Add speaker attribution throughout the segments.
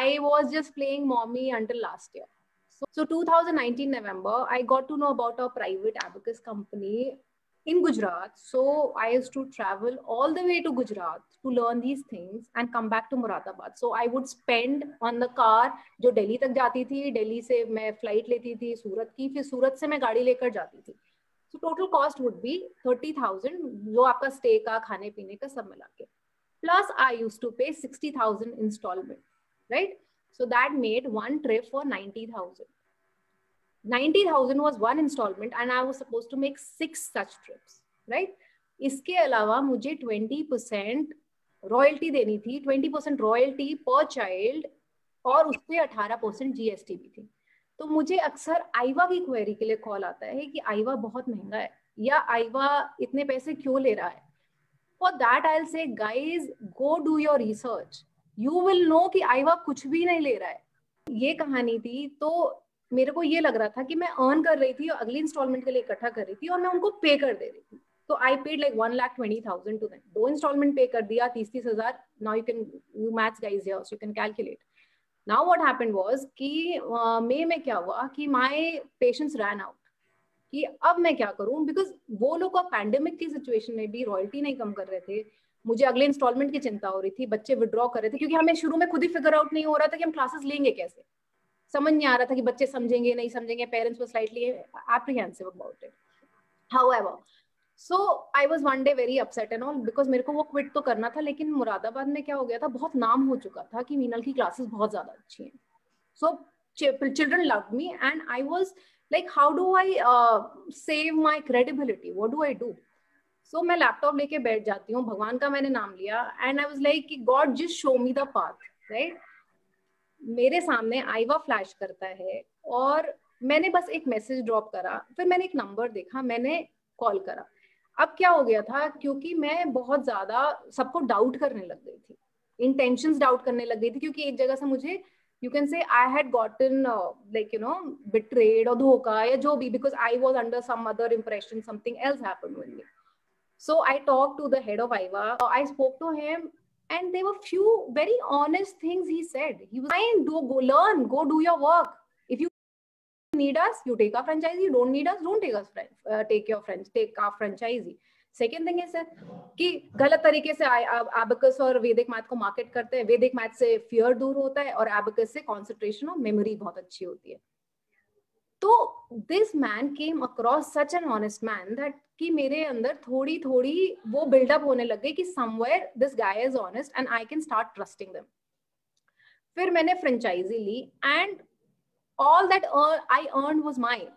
Speaker 1: I was just playing mommy until last year. So 2019 November, I got to know about a private abacus company in Gujarat. So I used to travel all the way to Gujarat to learn these things and come back to Moradabad. So I would spend on the car जो दिल्ली तक जाती थी, दिल्ली से मैं flight लेती थी सूरत की, फिर सूरत से मैं गाड़ी लेकर जाती थी. So total cost would be 30,000 जो आपका स्टे का खाने पीने का सब मिला के. Plus I used to pay 60,000 installment, right? So that made one trip for 90,000. 90,000 was one installment and I was supposed to make 6 such trips, right? इसके अलावा मुझे 20% रॉयल्टी देनी थी, 20% रॉयल्टी पर चाइल्ड और उस पे 18% जीएसटी भी थी. तो मुझे अक्सर आईवा की क्वेरी के लिए कॉल आता है कि आईवा बहुत महंगा है या आईवा इतने पैसे क्यों ले रहा है. For that I'll say guys, go do your research. You will know कि आईवा कुछ भी नहीं ले रहा है. ये कहानी थी. तो मेरे को ये लग रहा था कि मैं अर्न कर रही थी और अगली इंस्टॉलमेंट के लिए इकट्ठा कर रही थी और मैं उनको पे कर दे रही थी. तो I paid like 1,20,000 to them. 2 instalment पे कर दिया, 30,000. Now you maths guys here so you can calculate. Now what happened was कि मई में क्या हुआ कि माय पेशेंस रैन आउट कि अब मैं क्या करूं, बिकॉज वो लोग का पैंडेमिक की सिचुएशन में भी रॉयल्टी नहीं कम कर रहे थे. मुझे अगले इंस्टॉलमेंट की चिंता हो रही थी, बच्चे विड्रॉ कर रहे थे क्योंकि हमें शुरू में खुद ही फिगर आउट नहीं हो रहा था कि हम क्लासेस लेंगे कैसे. समझ नहीं आ रहा था कि बच्चे समझेंगे नहीं समझेंगे. Parents were slightly apprehensive about it. However, so I was one day very upset and all because मेरे को वो क्विट तो करना था. लेकिन मुरादाबाद में क्या हो गया था, बहुत नाम हो चुका था कि मीनल की क्लासेस बहुत ज्यादा अच्छी हैं. So children loved me and I was like how do I save my credibility, what do I do? So मैं लैपटॉप लेके बैठ जाती हूँ, भगवान का मैंने नाम लिया and I was like कि God just show me the path, right? मेरे सामने आईवा फ्लैश करता है और मैंने बस एक मैसेज ड्रॉप करा, फिर मैंने एक नंबर देखा, मैंने कॉल करा. अब क्या हो गया था, क्योंकि मैं बहुत ज्यादा सबको डाउट करने लग गई थी, इंटेंशंस डाउट करने लग गई थी, क्योंकि एक जगह से मुझे you can say I had gotten like you know betrayed or dhoka ya jo bhi, because I was under some other impression, something else happened with me. So I talked to the head of Aiva. I spoke to him and there were few very honest things he said. He was fine, go learn, go do your work. If you need us, you take our franchisee. You don't need us, don't take us take our franchisee. Second thing है कि गलत तरीके से abacus और वैदिक math को market करते हैं. वैदिक मैथ से फियर दूर होता है और एबेकस से कंसंट्रेशन और मेमोरी बहुत अच्छी होती है. तो this man came across such an honest man that कि मेरे अंदर थोड़ी थोड़ी वो बिल्डअप होने लग गई कि somewhere this guy is honest and I can start trusting them. फिर मैंने फ्रेंचाइजी ली and all that I earned was mine.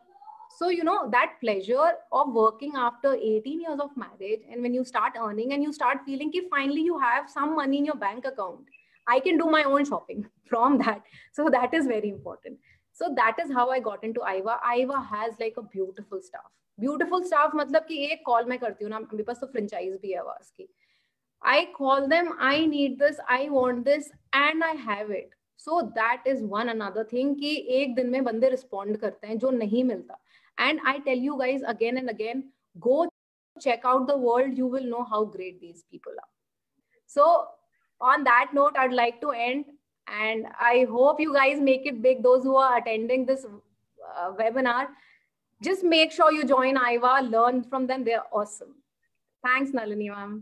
Speaker 1: So, you know, that pleasure of working after 18 years of marriage, and when you start earning and you start feeling that finally you have some money in your bank account, I can do my own shopping from that. So that is very important. So that is how I got into Aiva. Aiva has like a beautiful staff. Beautiful staff मतलब कि एक call मैं करती हूँ ना, मेरे पास तो franchise भी है आवाज की. I call them, I need this, I want this, and I have it. So that is one another thing कि एक दिन में बंदे रिस्पॉन्ड करते हैं जो नहीं मिलता. And I tell you guys again and again, go check out the world, you will know how great these people are. So on that note, I'd like to end, and I hope you guys make it big. Those who are attending this webinar, just make sure you join Aiva, learn from them. They're awesome. Thanks, Nalini ma'am.